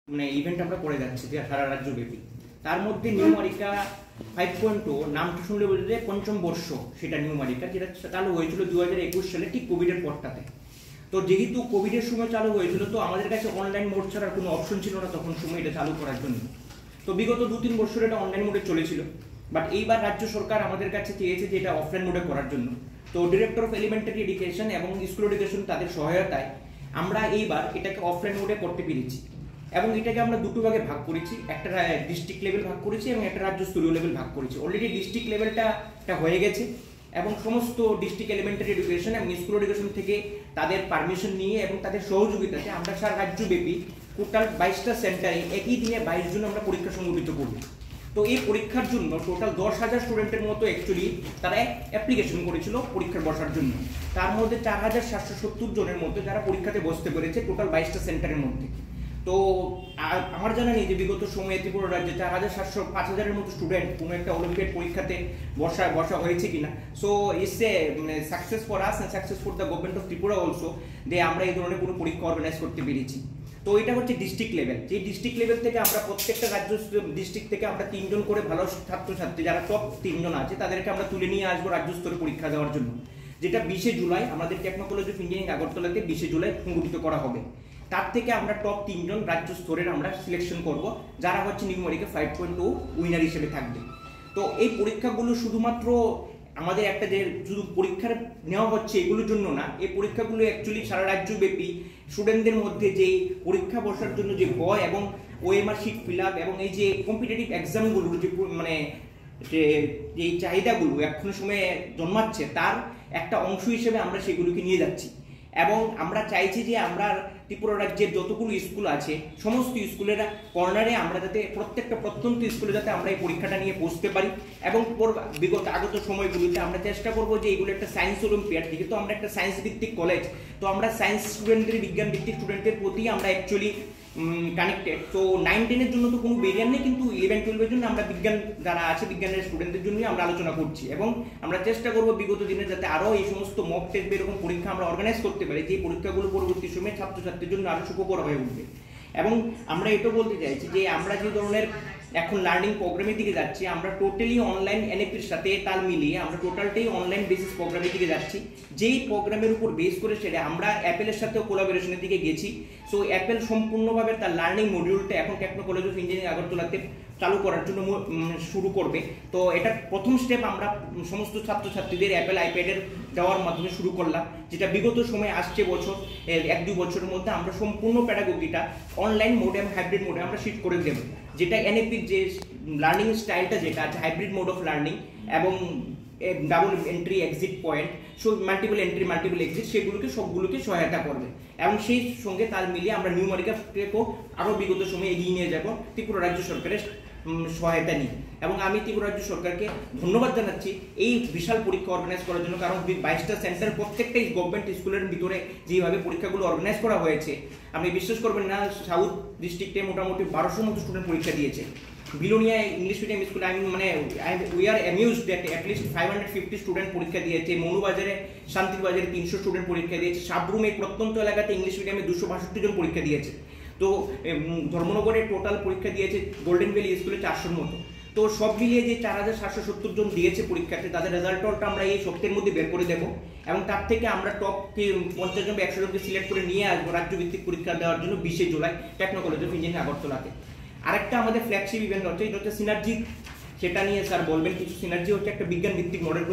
মানে ইভেন্ট আমরা করে যাচ্ছি যে সারা রাজ্যব্যাপী। তার মধ্যে নিউমারিকা 5.0 নামটা শুনলে বলতে পঞ্চম বর্ষ, সেটা নিউমারিকা যেটা চালু হয়েছিল 2021 সালে ঠিক কোভিডের পরটাতে। তো যেহেতু কোভিডের সময় চালু হয়েছিল, তো আমাদের কাছে অনলাইন মোড ছাড়ার কোনো অপশন ছিল না তখন সময় এটা চালু করার জন্য। তো বিগত 2-3 বছর এটা অনলাইন মোডে চলেছিল, বাট এইবার রাজ্য সরকার আমাদের কাছে চেয়েছে যে এটা অফলাইন মোডে করার জন্য। তো ডিরেক্টর অফ এলিমেন্টারি এডুকেশন এবং স্কুল এডুকেশন তাদের সহায়তায় আমরা এইবার এটাকে অফলাইন মোডে করতে পেরেছি। এবং এটাকে আমরা দুটো ভাগে ভাগ করেছি, একটা ডিস্ট্রিক্ট লেভেল ভাগ করেছি এবং একটা রাজ্য স্তরীয় লেভেল ভাগ করেছি। অলরেডি ডিস্ট্রিক্ট লেভেলটা হয়ে গেছে এবং সমস্ত ডিস্ট্রিক্ট এলিমেন্টারি এডুকেশন এবং স্কুল এডুকেশন থেকে তাদের পারমিশন নিয়ে এবং তাদের সহযোগিতাতে আমরা সারা রাজ্যব্যাপী টোটাল 22টা সেন্টারে একই দিনে 22 জন আমরা পরীক্ষা সংগঠিত করব। তো এই পরীক্ষার জন্য টোটাল 10,000 স্টুডেন্টের মতো অ্যাকচুয়ালি তারা অ্যাপ্লিকেশন করেছিল পরীক্ষার বসার জন্য। তার মধ্যে 4,770 জনের মধ্যে যারা পরীক্ষাতে বসতে পেরেছে টোটাল 22টা সেন্টারের মধ্যে। তো আমার জানা নেই যে বিগত সময়ে ত্রিপুরা রাজ্যে 4,700-5,000-এর মতো স্টুডেন্ট কোনো একটা অলিম্পিয়াড পরীক্ষাতে বসা হয়েছে কিনা। So it's a success for us and success for the government of Tripura also, যে আমরা এই ধরনের কোনো পরীক্ষা অর্গানাইজ করতে পেরেছি। তো এটা হচ্ছে ডিস্ট্রিক্ট লেভেল। যে ডিস্ট্রিক্ট লেভেল থেকে আমরা প্রত্যেকটা রাজ্য ডিস্ট্রিক্ট থেকে আমরা 3 জন করে ভালো ছাত্রছাত্রী যারা টপ 3 জন আছে তাদেরকে আমরা তুলে নিয়ে আসবো রাজ্য স্তরে পরীক্ষা দেওয়ার জন্য, যেটা 20 জুলাই আমাদের টেকনো কলেজ অফ ইঞ্জিনিয়ারিং আগরতলাতে 20 জুলাই সংগঠিত করা হবে। তার থেকে আমরা টপ 3 জন রাজ্য স্তরের আমরা সিলেকশন করব, যারা হচ্ছে নিউমারিকা 5.0 উইনার হিসেবে থাকবে। তো এই পরীক্ষাগুলো শুধুমাত্র আমাদের একটা যে শুধু পরীক্ষার নেওয়া হচ্ছে এগুলোর জন্য না, এই পরীক্ষাগুলো অ্যাকচুয়ালি সারা রাজ্যব্যাপী স্টুডেন্টদের মধ্যে যে পরীক্ষা বসার জন্য যে ভয় এবং ওএমআর শিট ফিল আপ এবং এই যে কম্পিটিটিভ এক্সামগুলোর যে মানে যে এই চাহিদাগুলো এখন সময়ে জন্মাচ্ছে তার একটা অংশ হিসেবে আমরা সেগুলোকে নিয়ে যাচ্ছি। এবং আমরা চাইছি যে আমরা ত্রিপুরা রাজ্যের যতগুলো স্কুল আছে সমস্ত স্কুলের কর্নারে আমরা যাতে প্রত্যেকটা প্রত্যন্ত স্কুলে যাতে আমরা এই পরীক্ষাটা নিয়ে বসতে পারি। এবং বিগত আগত সময়গুলিতে আমরা চেষ্টা করবো যে এগুলো একটা সায়েন্স অলিম্পিয়াড, যেহেতু আমরা একটা সায়েন্স ভিত্তিক কলেজ, তো আমরা সায়েন্স স্টুডেন্টদের বিজ্ঞান ভিত্তিক স্টুডেন্টের প্রতি আমরা অ্যাকচুয়ালি কানেক্টেড। তো 9-10-এর জন্য তো কোনো বেরিয়ার নেই, কিন্তু 11-12-এর জন্য আমরা বিজ্ঞান যারা আছে বিজ্ঞানের স্টুডেন্টদের জন্যই আমরা আলোচনা করছি। এবং আমরা চেষ্টা করবো বিগত দিনে যাতে আরও এই সমস্ত মক টেস্ট এরকম পরীক্ষা আমরা অর্গানাইজ করতে পারি, যে পরীক্ষাগুলো পরবর্তী সময়ে ছাত্রছাত্রীর জন্য আরও সুখকর হয়ে উঠবে। এবং আমরা এটা বলতে চাইছি যে আমরা যে ধরনের এখন লার্নিং প্রোগ্রামের দিকে যাচ্ছি, আমরা টোটালি অনলাইন এনএপির সাথে তাল মিলিয়ে আমরা টোটালটাই অনলাইন বেসিস প্রোগ্রামের দিকে যাচ্ছি। যেই প্রোগ্রামের উপর বেস করে সেটা আমরা অ্যাপেলের সাথেও কোলাবোরেশনের দিকে গেছি। সো অ্যাপেল সম্পূর্ণভাবে তার লার্নিং মডিউলটা এখন টেকনো কলেজ অফ ইঞ্জিনিয়ারিং আগরতলাতে চালু করার জন্য শুরু করবে। তো এটার প্রথম স্টেপ আমরা সমস্ত ছাত্রছাত্রীদের অ্যাপেল আইপ্যাডের দেওয়ার মাধ্যমে শুরু করলাম, যেটা বিগত সময়ে আসছে বছর 1-2 বছরের মধ্যে আমরা সম্পূর্ণ প্যাডাগোগিটা অনলাইন মোড এবং হাইব্রিড মোডে আমরা শিফট করে দেবো। যেটা এনএপির যে লার্নিং স্টাইলটা যেটা আছে হাইব্রিড মোড অফ লার্নিং এবং double entry exit point, so multiple entry multiple exit, সেগুলোকে সবগুলোকে সহায়তা করবে। এবং সেই সঙ্গে তাল মিলিয়ে আমরা নিউমারিকাকেও আরও বিগত সময়ে এগিয়ে নিয়ে যাব ত্রিপুরা রাজ্য সরকারের সহায়তা নিয়ে। এবং আমি ত্রিপুরা রাজ্য সরকারকে ধন্যবাদ জানাচ্ছি এই বিশাল পরীক্ষা অর্গানাইজ করার জন্য, কারণ 22টা সেন্টার প্রত্যেকটা গভর্নমেন্ট স্কুলের ভিতরে যেভাবে পরীক্ষাগুলো অর্গানাইজ করা হয়েছে আপনি বিশ্বাস করবেন না, সাউথ ডিস্ট্রিক্টে মোটামুটি 1200 মতো স্টুডেন্ট পরীক্ষা দিয়েছে। বিলোনিয়া ইংলিশ মিডিয়াম স্কুলে we are amused that at least 550 student পরীক্ষা দিয়েছে। মনুবাজারে শান্তিবাজারে 300 স্টুডেন্ট পরীক্ষা দিয়েছে। সাবরুমে প্রত্যন্ত এলাকাতে ইংলিশ মিডিয়ামে 262 জন পরীক্ষা দিয়েছে। তো ধর্মনগরে টোটাল পরীক্ষা দিয়েছে গোল্ডেন ভ্যালি স্কুলে 400 মতো। তো সব মিলিয়ে যে 4,770 জন দিয়েছে পরীক্ষাতে, তাদের রেজাল্টটা আমরা এই সপ্তাহের মধ্যে বের করে দেবো। এবং তার থেকে আমরা টপ 50 জন বা 100 জনকে সিলেক্ট করে নিয়ে আসবো রাজ্যভিত্তিক পরীক্ষা দেওয়ার জন্য 20 July Techno College of Engineering আগরতলাতে। আরেকটা আমাদের ফ্ল্যাগশিপ ইভেন্ট হচ্ছে, এটা হচ্ছে সিনার্জি, সেটা নিয়ে স্যার বলবেন কিছু। সিনার্জি হচ্ছে একটা বিজ্ঞান ভিত্তিক মডেল